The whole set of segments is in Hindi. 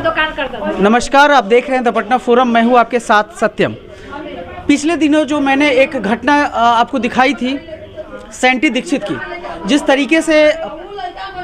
दुकान करता था। नमस्कार, आप देख रहे हैं द पटना फोरम। मैं हूं आपके साथ सत्यम। पिछले दिनों जो मैंने एक घटना आपको दिखाई थी सैंटी दीक्षित की, जिस तरीके से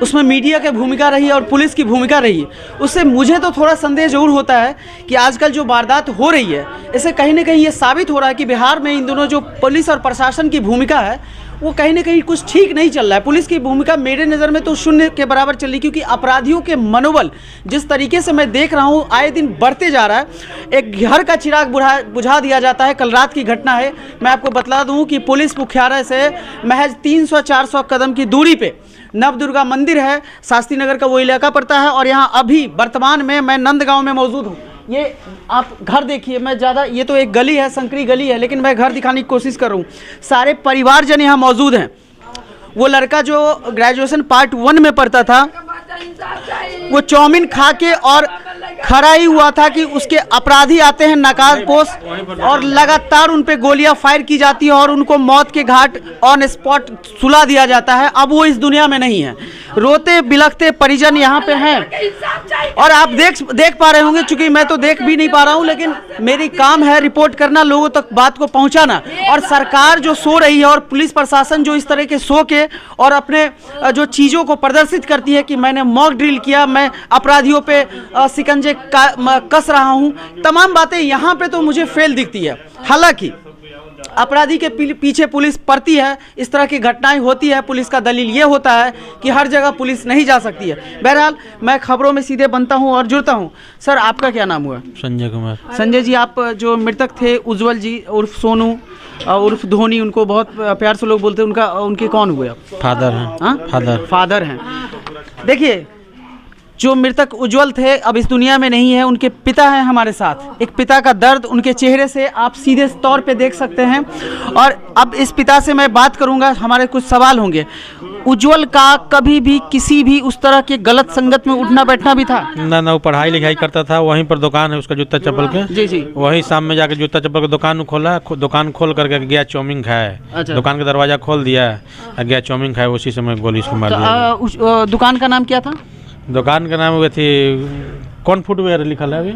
उसमें मीडिया की भूमिका रही और पुलिस की भूमिका रही, उससे मुझे तो थोड़ा संदेह जरूर होता है कि आजकल जो वारदात हो रही है, इससे कहीं ना कहीं ये साबित हो रहा है कि बिहार में इन दोनों जो पुलिस और प्रशासन की भूमिका है वो कहीं ना कहीं कुछ ठीक नहीं चल रहा है। पुलिस की भूमिका मेरे नज़र में तो शून्य के बराबर चल रही, क्योंकि अपराधियों के मनोबल जिस तरीके से मैं देख रहा हूँ आए दिन बढ़ते जा रहा है। एक घर का चिराग बुझा दिया जाता है। कल रात की घटना है, मैं आपको बतला दूँ कि पुलिस मुख्यालय से महज 300-400 कदम की दूरी पे नवदुर्गा मंदिर है, शास्त्री नगर का वो इलाका पड़ता है। और यहाँ अभी वर्तमान में मैं नंदगांव में मौजूद हूँ। ये आप घर देखिए, मैं ज़्यादा, ये तो एक गली है, संकरी गली है, लेकिन मैं घर दिखाने की कोशिश कर रहा हूँ। सारे परिवारजन यहाँ मौजूद हैं। वो लड़का जो ग्रेजुएशन पार्ट 1 में पढ़ता था, वो चाउमीन खा के और खड़ा ही हुआ था कि उसके अपराधी आते हैं नकाबपोश और लगातार उन पे गोलियां फायर की जाती है और उनको मौत के घाट ऑन स्पॉट सुला दिया जाता है। अब वो इस दुनिया में नहीं है। रोते बिलखते परिजन यहाँ पे हैं और आप देख पा रहे होंगे, चूंकि मैं तो देख भी नहीं पा रहा हूँ, लेकिन मेरी काम है रिपोर्ट करना, लोगों तक बात को पहुँचाना। और सरकार जो सो रही है और पुलिस प्रशासन जो इस तरह के सो के और अपने जो चीज़ों को प्रदर्शित करती है कि मैंने मॉक ड्रिल किया, मैं अपराधियों पे शिकंजे कस रहा हूँ, तमाम बातें यहाँ पे तो मुझे फेल दिखती है। हालांकि अपराधी के पीछे पुलिस पड़ती है, इस तरह की घटनाएं होती है। पुलिस का दलील ये होता है कि हर जगह पुलिस नहीं जा सकती है। बहरहाल मैं खबरों में सीधे बनता हूं और जुड़ता हूं। सर, आपका क्या नाम हुआ? संजय कुमार। संजय जी, आप जो मृतक थे उज्जवल जी उर्फ सोनू उर्फ धोनी, उनको बहुत प्यार से लोग बोलते हैं, उनके कौन हुए? फादर हैं। फादर हैं। देखिए, जो मृतक उज्जवल थे अब इस दुनिया में नहीं है, उनके पिता हैं हमारे साथ। एक पिता का दर्द उनके चेहरे से आप सीधे तौर पे देख सकते हैं। और अब इस पिता से मैं बात करूंगा, हमारे कुछ सवाल होंगे। उज्जवल का कभी भी किसी भी उस तरह के गलत संगत में उठना बैठना भी था? ना, वो पढ़ाई लिखाई करता था। वहीं पर दुकान है उसका जूता चप्पल के। जी जी। वहीं शाम में जाकर जूता चप्पल की दुकान खोला, दुकान खोल करके गया चाउमीन खाए। अच्छा। दुकान का दरवाजा खोल दिया, गया चाउमीन खाए, उसी समय गोली उसको मार दिया। दुकान का नाम क्या था? दुकान का नाम हुए थी कौन फुटवेयर लिखा है अभी?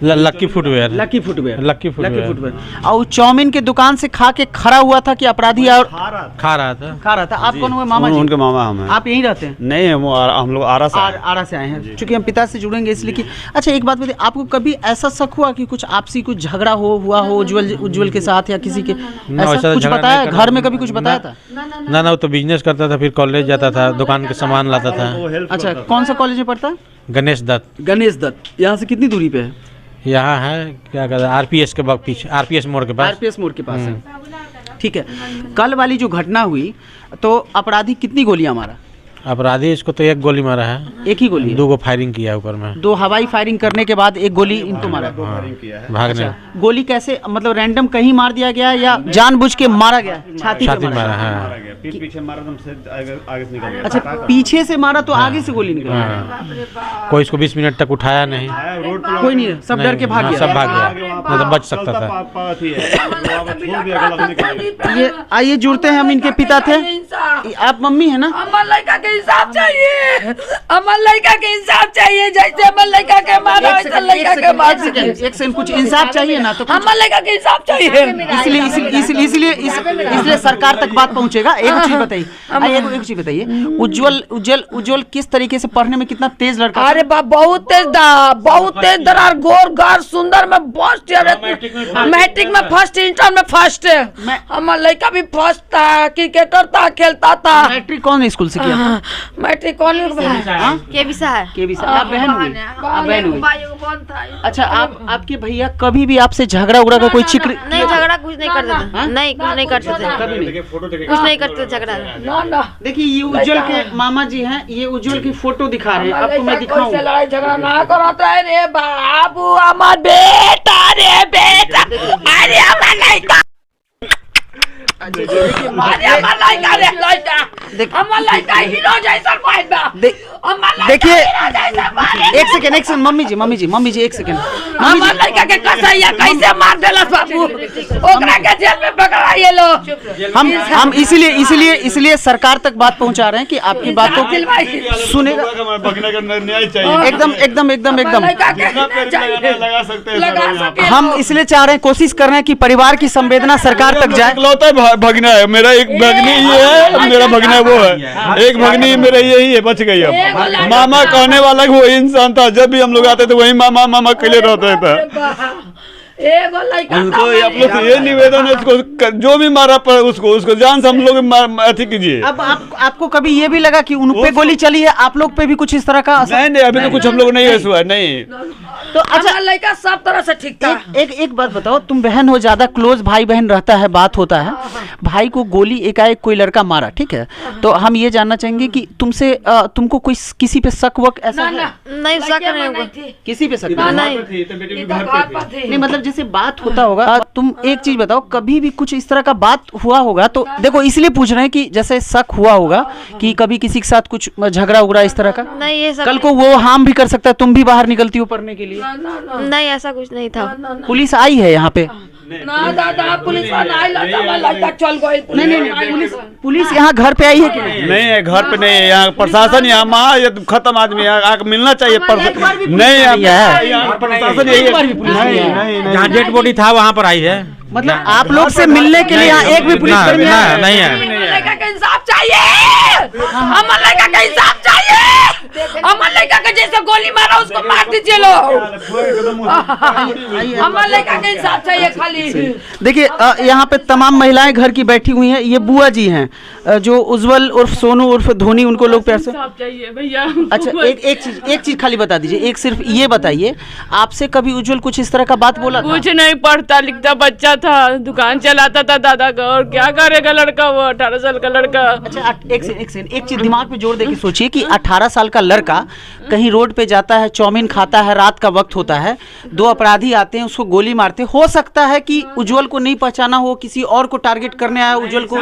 लक्की फुटवेयर। लक्की फुटवेयर। और चाउमीन के दुकान से खा के खड़ा हुआ था कि अपराधी और खा रहा था। आप कौन हुए? मामा जी? उनके मामा हम हैं। आप यहीं रहते हैं? नहीं, वो हम लोग आरा से आए हैं, चूंकि हम पिता से जुड़ेंगे इसलिए कि अच्छा एक बात बताइए, आपको कभी ऐसा शक हुआ कि कुछ आपसी कुछ झगड़ा हुआ हो उज्जवल के साथ या किसी के? ऐसा कुछ बताया घर में? कभी कुछ बताया था? ना, वो तो बिजनेस करता था, फिर कॉलेज जाता था, दुकान के सामान लाता था। अच्छा, कौन सा कॉलेज में पढ़ता है? गणेश दत्त। यहाँ से कितनी दूरी पे है? यहाँ है क्या कहते हैं, आरपीएस के पीछे, आरपीएस मोड़ के पास है। ठीक है। कल वाली जो घटना हुई तो अपराधी कितनी गोलियां मारा? अपराधी इसको तो एक गोली मारा है। एक ही गोली? 2 फायरिंग किया ऊपर में। 2 हवाई फायरिंग करने के बाद एक गोली इनको मारा। भागने। गोली कैसे, मतलब रैंडम कहीं मार दिया गया या जानबूझ के मारा गया? छाती मारा है। पीछे मारा, आगे से निकल गया। अच्छा, पीछे से मारा तो आगे से गोली निकल? कोई इसको 20 मिनट तक उठाया नहीं, कोई नहीं, सब डर के भाग गया। सब भाग गया, नहीं तो बच सकता था। ये आइए जुड़ते हैं, हम इनके पिता थे। आप मम्मी है ना? इंसाफ चाहिए, अमर लड़का के इंसाफ चाहिए। जैसे अमर लड़का के मारा वैसे लड़का के मार। एक सेकंड, कुछ इंसाफ चाहिए ना, तो अमर लड़का के इंसाफ चाहिए। इसलिए सरकार तक बात पहुंचेगा। एक चीज बताइए, उज्जवल किस तरीके से पढ़ने में कितना तेज लड़का? अरे बाप, बहुत तेज दरार, गोर गार, सुंदर में फर्स्ट, मैट्रिक में फर्स्ट, इंटर में फर्स्ट। अमर लड़का भी फर्स्ट था, क्रिकेटर था, खेलता था। मैट्रिक कौन स्कूल से किया? मैट्रिक कौन? केबीसा। आप बहन हुई? अच्छा, आपके भैया कभी भी आपसे झगड़ा उगड़ा का कोई जिक्र? नहीं, झगड़ा कुछ नहीं करते थे। नहीं, कुछ नहीं करते थे, कुछ नहीं करते झगड़ा। देखिए, ये उज्जवल के मामा जी हैं, ये उज्जवल की फोटो दिखा रहे हैं आपको, मैं दिखाऊं। लड़ाई झगड़ा ना करता है रे बाबू, हमार बेटा रे बेटा। अरे हमार लड़का अरे हमार लड़का रे लड़का हमार लड़का हीरो जैसा भाई बा देखिए एक सेकंड मम्मी जी एक सेकंड हमार लड़का के कसैया कैसे मार देलस बाबू ओकरा के जेल में पकड़ाइए लो हम इसीलिए सरकार तक बात पहुंचा रहे हैं कि आपकी बातों को सुनेगा। भगने का न्याय चाहिए एकदम लगा सकते हैं। हम इसलिए चाह रहे हैं, कोशिश कर रहे हैं कि परिवार की संवेदना सरकार तक जाए। इकलौता भगना है मेरा, एक भगनी ये है, मेरा भगना वो है, एक भगनी मेरा यही है, बच गई। अब मामा कहने वाला वो इंसान था, जब भी हम लोग आते थे वही मामा मामा के लिए रहता था। उनको आप लोग ये निवेदन है, उसको जो भी मारा पर उसको जान से हम लोग अथी कीजिए। अब आपको कभी ये भी लगा कि उन पे गोली चली है, आप लोग पे भी कुछ इस तरह का? नहीं अभी तो कुछ हम लोग नहीं हुआ नहीं। तो अच्छा लड़का सब तरह से ठीक था। एक बात बताओ, तुम बहन हो, ज्यादा क्लोज भाई बहन रहता है, बात होता है, भाई को गोली एकाएक कोई लड़का मारा, ठीक है, तो हम ये जानना चाहेंगे कि तुमको कोई किसी पे शक वक ऐसा है? नहीं शक नहीं, किसी पे शक नहीं, मतलब जैसे बात होता होगा। तुम एक चीज बताओ, कभी भी कुछ इस तरह का बात हुआ होगा? तो देखो इसलिए पूछ रहे हैं कि जैसे शक हुआ होगा कि कभी किसी के साथ कुछ झगड़ा उगड़ा इस तरह का? नहीं ये सब कल को वो हार्म भी कर सकता है, तुम भी बाहर निकलती हो पढ़ने के लिए। नहीं ऐसा कुछ नहीं था। पुलिस आई है यहाँ पे? ना दादा पुलिस लड़का चल गई। नहीं पुलिस यहाँ घर पे आई है कि नहीं? नहीं है, घर पे नहीं है, यहाँ प्रशासन यहाँ महा ये खत्म आदमी आके मिलना चाहिए। नहीं है प्रशासन यही, जहाँ डेड बॉडी था वहाँ पर आई है। मतलब आप लोग से मिलने के लिए यहाँ एक भी पुलिस कर्मी नहीं है। लड़का का इंसाफ चाहिए, हमार लड़का का इंसाफ चाहिए, हमार लड़का का जैसे गोली मारा उसको मार दीजिए लोग, हमार लड़का का इंसाफ चाहिए खाली। देखिए यहाँ पे तमाम महिलाएं घर की बैठी हुई हैं। ये बुआ जी हैं जो उज्जवल उर्फ सोनू उर्फ धोनी, उनको लोग प्यार से भैया। अच्छा एक चीज खाली बता दीजिए, एक सिर्फ ये बताइए, आपसे कभी उज्जवल कुछ इस तरह का बात बोला? कुछ नहीं, पढ़ता लिखता बच्चा था, दुकान चलाता था दादा का, और क्या करेगा लड़का, वो 18 साल का लड़का। अच्छा एक चीज दिमाग पे जोर देके सोचिए कि 18 साल का लड़का कहीं रोड पे जाता है, चाउमीन खाता है, रात का वक्त होता है, दो अपराधी आते हैं, उसको गोली मारते। हो सकता है कि उज्जवल को नहीं पहचाना हो, किसी और को टारगेट करने आया उज्जवल को।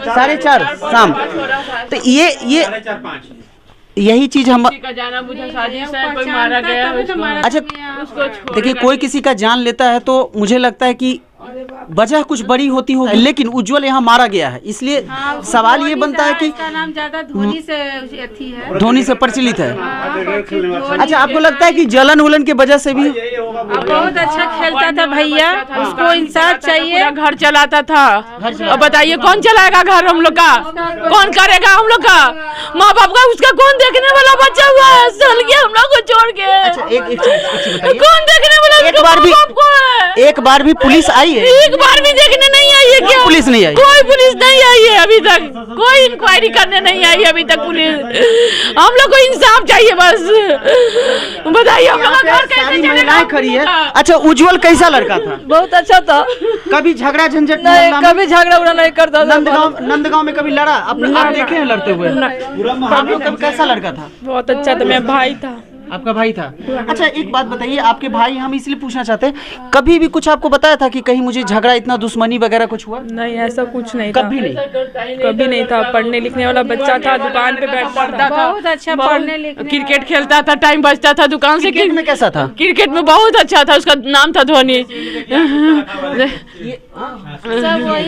4:30 शाम। तो ये यही चीज हम का जाना बुझा साजिश है, कोई मारा गया उसको। अच्छा देखिए, कोई किसी का जान लेता है तो मुझे लगता है कि वजह कुछ बड़ी होती होगी, लेकिन उज्जवल यहाँ मारा गया है, इसलिए सवाल ये बनता है कि नाम ज्यादा धोनी से प्रचलित है। अच्छा आपको लगता है कि जलन उलन की वजह से भी? बहुत अच्छा खेलता था भैया, उसको इंसाफ चाहिए। घर चलाता था, अब बताइए कौन चलाएगा घर हम लोग का, कौन करेगा हम लोग का, माँ बाप का उसका कौन देखने वाला बच्चा हुआ है, चल गया हम लोग को छोड़ के। अच्छा कौन देखने वाला? एक बार भी पुलिस आई है? एक बार भी देखने नहीं आई है क्या? पुलिस नहीं आई? कोई पुलिस नहीं आई है अभी तक, कोई इंक्वायरी करने नहीं आई अभी तक पुलिस। हम लोग को इंसाफ चाहिए बस, बताइए हम लोग का घर कैसे चलेगा? खड़ी है। अच्छा उज्जवल कैसा लड़का था? बहुत अच्छा था, कभी झगड़ा झंझट नहीं, कभी झगड़ा उगड़ा नहीं करता। नंदगांव में कभी लड़ा? आप देखे हैं लड़ते हुए? आप लोग कभी कैसा लड़का था? बहुत अच्छा था, मेरा भाई था। आपका भाई था? अच्छा एक बात बताइए, आपके भाई, हम इसलिए पूछना चाहते हैं, कभी भी कुछ आपको बताया था कि कहीं मुझे झगड़ा, इतना दुश्मनी वगैरह कुछ हुआ? नहीं ऐसा कुछ नहीं, कभी नहीं? कभी नहीं था। पढ़ने लिखने वाला बच्चा था, दुकान पे बैठता था, बहुत अच्छा पढ़ने लिखने, क्रिकेट खेलता था, टाइम बचता था दुकान से। क्रिकेट में कैसा था? क्रिकेट में बहुत अच्छा था, उसका नाम था धोनी,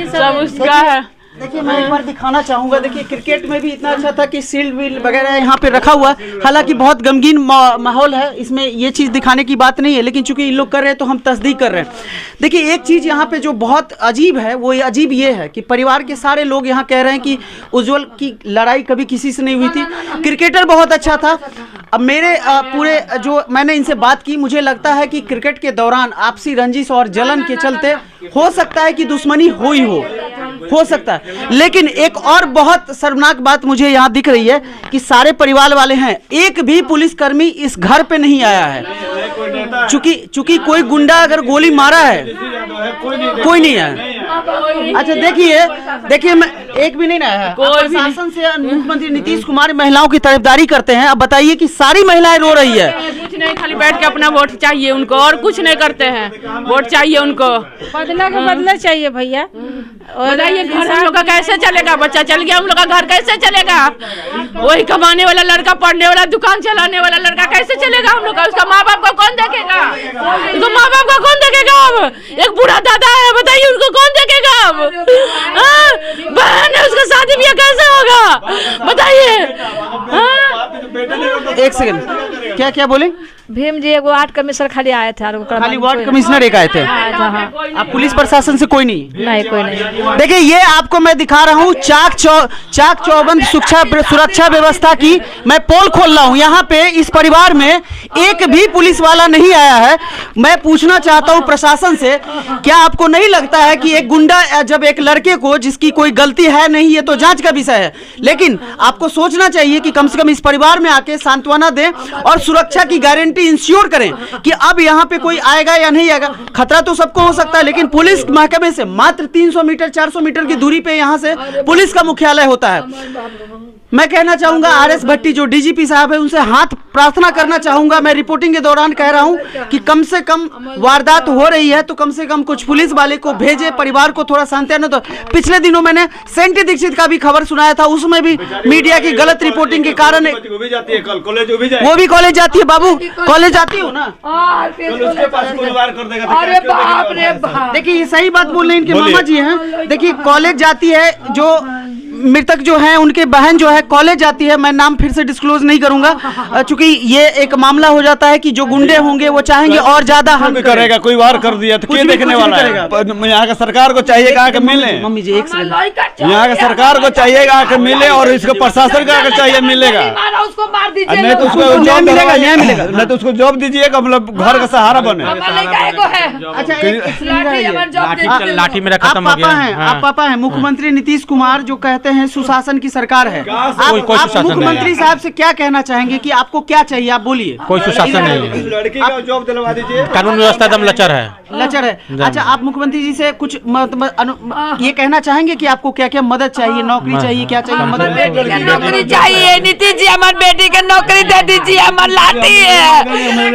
सब उसका है। देखिए मैं एक बार दिखाना चाहूंगा। देखिए क्रिकेट में भी इतना अच्छा था कि शील्ड वील्ड वगैरह यहाँ पे रखा हुआ है। हालांकि बहुत गमगीन माहौल है, इसमें ये चीज़ दिखाने की बात नहीं है, लेकिन चूंकि इन लोग कर रहे हैं तो हम तस्दीक कर रहे हैं। देखिए एक चीज़ यहाँ पे जो बहुत अजीब है, वो अजीब ये है कि परिवार के सारे लोग यहाँ कह रहे हैं कि उज्जवल की लड़ाई कभी किसी से नहीं हुई थी, क्रिकेटर बहुत अच्छा था। अब मेरे पूरे जो मैंने इनसे बात की, मुझे लगता है कि क्रिकेट के दौरान आपसी रंजिश और जलन के चलते हो सकता है कि दुश्मनी हुई हो सकता है। लेकिन एक और बहुत शर्मनाक बात मुझे यहाँ दिख रही है कि सारे परिवार वाले हैं, एक भी पुलिसकर्मी इस घर पे नहीं आया है। चूंकि कोई गुंडा अगर गोली मारा है, कोई नहीं आया। अच्छा देखिए मैं एक भी नहीं आया है। प्रशासन से मुख्यमंत्री नीतीश कुमार महिलाओं की तरफदारी करते हैं। अब बताइए कि सारी महिलाएं रो रही है कुछ नहीं, खाली बैठ के अपना वोट चाहिए उनको, और कुछ नहीं करते हैं, वोट चाहिए उनको। बदला का बदला चाहिए भैया। बताइए घर हम लोग का कैसे चलेगा? बच्चा चल गया, हम लोग का घर कैसे चलेगा? वही कमाने वाला लड़का, पढ़ने वाला, दुकान चलाने वाला लड़का कैसे चलेगा हम लोग का? उसका माँ बाप को कौन देखेगा? उसको माँ बाप को कौन देखेगा? अब एक बूढ़ा दादा है, बताइए उनको कौन देखेगा? अब बहन है, उसका शादी ब्याह कैसे होगा बताइए? एक सेकंड, क्या क्या बोले? भीम जी एगो 8 कमिश्नर खाली आए थे, खाली वार्ड कमिश्नर एक आए थे। आप पुलिस प्रशासन से कोई नहीं? कोई नहीं। देखिए ये आपको मैं दिखा रहा हूँ चाक चौबंद सुरक्षा व्यवस्था की मैं पोल खोल रहा हूँ। यहाँ पे इस परिवार में एक भी पुलिस वाला नहीं आया है। मैं पूछना चाहता हूँ प्रशासन से, क्या आपको नहीं लगता है कि एक गुंडा जब एक लड़के को, जिसकी कोई गलती है नहीं, ये तो जांच का विषय है, लेकिन आपको सोचना चाहिए कि कम से कम इस परिवार में आके सांत्वना दें और सुरक्षा की गारंटी इंश्योर करें कि अब यहाँ पे कोई आएगा या नहीं आएगा। खतरा तो सबको हो सकता है, लेकिन पुलिस महकमे से मात्र 300 मीटर 400 मीटर की दूरी पे यहाँ से पुलिस का मुख्यालय होता है। मैं कहना चाहूंगा RS भट्टी जो DGP साहब है, उनसे हाथ प्रार्थना करना चाहूंगा। मैं रिपोर्टिंग के दौरान कह रहा हूं कि कम से कम वारदात हो रही है तो कम से कम कुछ पुलिस वाले को भेजे, परिवार को थोड़ा सांत्वना। तो पिछले दिनों मैंने सेंटी दीक्षित का भी खबर सुनाया था, उसमें भी मीडिया की गलत रिपोर्टिंग के कारण वो भी कॉलेज जाती है। बाबू कॉलेज जाती हो ना? देखिए ये सही बात बोल रहे हैं, इनके मामा जी हैं। देखिए कॉलेज जाती है, जो मृतक जो है उनके बहन जो है कॉलेज जाती है। मैं नाम फिर से डिस्क्लोज नहीं करूंगा, चूंकि ये एक मामला हो जाता है कि जो गुंडे होंगे वो चाहेंगे और ज्यादा हम करेगा। कोई वार कर दिया तो क्या देखने वाला है? यहाँ का सरकार को चाहिए कि आके मिले। मम्मी जी एक सेकंड, यहाँ का सरकार को चाहिए कि आके मिले और इसको प्रशासन का चाहिए मिलेगा, उसको मार दीजिए, नहीं तो उसको जॉब मिलेगा, नहीं तो उसको जॉब दीजिएगा, मतलब घर का सहारा बने। लाठी मेरा खत्म हो गया। आप पापा हैं मुख्यमंत्री नीतीश कुमार, जो कहते हैं सुशासन की सरकार है। आप मुख्यमंत्री साहब से क्या कहना चाहेंगे कि आपको क्या चाहिए? आप बोलिए। कोई सुशासन नहीं है, लड़की का जॉब दिलवा दीजिए। कानून व्यवस्था एकदम लचर है। अच्छा, आप मुख्यमंत्री जी से कुछ ये कहना चाहेंगे कि आपको क्या क्या मदद चाहिए? नौकरी चाहिए, क्या चाहिए? मदद नौकरी चाहिए। नीतीश जी हमारे बेटी के नौकरी दे दीजिए, हमारे लाठी है,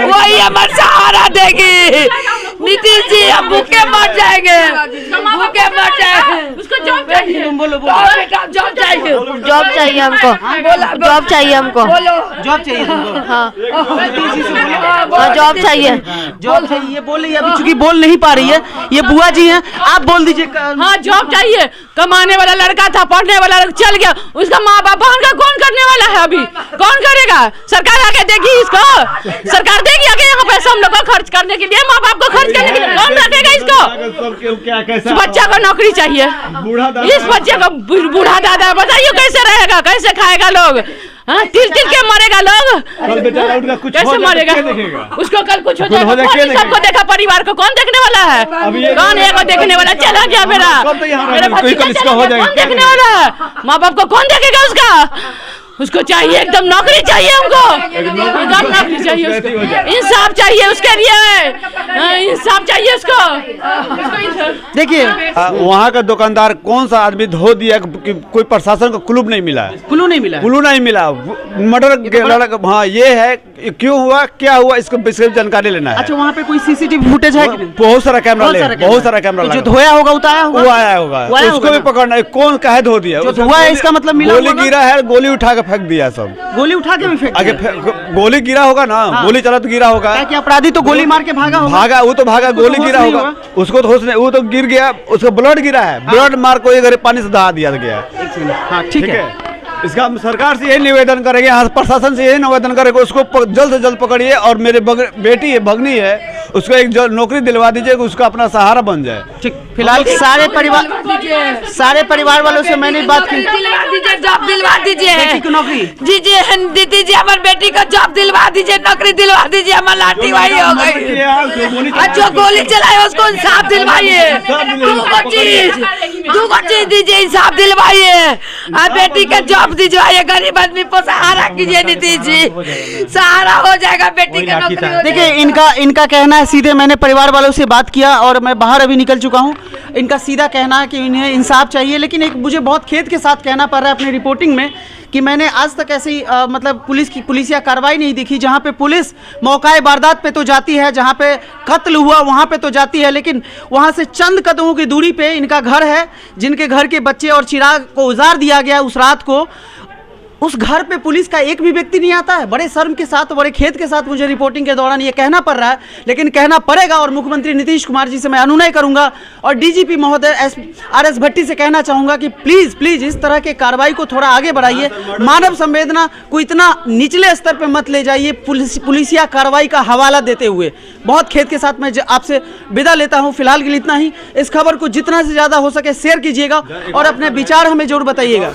वही हमारे सहारा देगी। नीतीश जी हम भूखे मर जाएंगे, भूखे मर जाएंगे। उसको जॉब चाहिए। बोलो जॉब चाहिए, जॉब चाहिए हमको, जॉब चाहिए हमको, जॉब चाहिए तुमको? हाँ जॉब चाहिए, जॉब चाहिए बोल रही है, अभी चूंकि बोल नहीं पा रही है। ये बुआ जी हैं, आप बोल दीजिए। हाँ जॉब चाहिए। कमाने वाला लड़का था, पढ़ने वाला चल गया, उसका माँ बाप बहन का कौन करने वाला है? अभी कौन करेगा? सरकार आके देगी इसको? सरकार देगी आके यहाँ पैसा हम लोग को खर्च करने के लिए, माँ बाप को खर्च करने के लिए? कौन रखेगा इसको? बच्चा को नौकरी चाहिए, इस बच्चे को बूढ़ा दादा, बताइए कैसे रहेगा, कैसे खाएगा लोग? तिल के मरेगा लोग, कैसे मरेगा? उसको कल कुछ हो जाएगा, सबको देखा, परिवार को कौन देखने वाला है? कौन है देखने वाला? चला गया मेरा बच्चे कौन देखने वाला है? माँ बाप को कौन देखेगा? उसको चाहिए एकदम नौकरी चाहिए, हमको एकदम नौकरी चाहिए, उसको इंसाफ चाहिए, उसके लिए इंसाफ चाहिए उसको। देखिए वहाँ का दुकानदार कौन सा आदमी धो दिया कि कोई प्रशासन को क्लू नहीं मिला? क्लू नहीं मिला। मर्डर हाँ ये है, क्यों हुआ, क्या हुआ, इसको जानकारी लेना है। अच्छा, वहाँ पे कोई CCTV फुटेज है? बहुत सारा कैमरा, बहुत सारा कैमरा। जो धोया होगा उतारा होगा, वो आया होगा, उसको भी पकड़ना है। कौन कहे धो दिया? जो धोआ है इसका मतलब मिला, गोली गिरा है, गोली उठा के फेंक दिया सब। गोली उठा के भी फेंक आगे गोली गिरा होगा ना, गोली चला तो गिरा होगा। क्या अपराधी तो गोली मार के भागा, वो तो भागा, गोली गिरा होगा, उसको तो होश नहीं, वो तो गिर गया, उसका ब्लड गिरा है, ब्लड मार को ये पानी से दहा दिया गया। ठीक है, इसका हम सरकार से यही निवेदन करेंगे, यहाँ प्रशासन से यही निवेदन करेंगे, उसको जल्द से जल्द पकड़िए और मेरे बेटी है, भगनी है, उसको एक नौकरी दिलवा दीजिए, उसका अपना सहारा बन जाए। ठीक, फिलहाल सारे परिवार वालों से मैंने बात की। जॉब दिलवा दीजिए, नौकरी जी दीदी जी, हमारे बेटी को जॉब दिलवा दीजिए, नौकरी दिलवा दीजिए। हमारी लाठी वही हो गई, जो गोली चलाए उसको इंसाफ दिलवाइए, दो चीज दीजिए, इंसाफ दिलवाइए और बेटी का जॉब दिलवाइए। गरीब आदमी को सहारा कीजिए, नीतीश जी सहारा हो जाएगा बेटी का नौकरी। देखिए इनका कहना है, सीधे मैंने परिवार वालों से बात किया और मैं बाहर अभी निकल चुका चुका हूँ। इनका सीधा कहना है कि इन्हें इंसाफ चाहिए, लेकिन एक मुझे बहुत खेद के साथ कहना पड़ रहा है अपनी रिपोर्टिंग में कि मैंने आज तक ऐसी मतलब पुलिसिया कार्रवाई नहीं देखी जहाँ पे पुलिस मौकाए वारदात पे तो जाती है, जहाँ पे कत्ल हुआ वहाँ पे तो जाती है, लेकिन वहाँ से चंद कदमों की दूरी पे इनका घर है, जिनके घर के बच्चे और चिराग को उजाड़ दिया गया उस रात को। उस घर पे पुलिस का एक भी व्यक्ति नहीं आता है। बड़े शर्म के साथ, बड़े खेद के साथ मुझे रिपोर्टिंग के दौरान ये कहना पड़ रहा है, लेकिन कहना पड़ेगा। और मुख्यमंत्री नीतीश कुमार जी से मैं अनुनय करूंगा और डीजीपी महोदय RS भट्टी से कहना चाहूंगा कि प्लीज़ प्लीज़ इस तरह के कार्रवाई को थोड़ा आगे बढ़ाइए। मानव संवेदना को इतना निचले स्तर पर मत ले जाइए पुलिसिया कार्रवाई का हवाला देते हुए। बहुत खेद के साथ मैं आपसे विदा लेता हूँ। फिलहाल के लिए इतना ही। इस खबर को जितना से ज़्यादा हो सके शेयर कीजिएगा और अपने विचार हमें जरूर बताइएगा।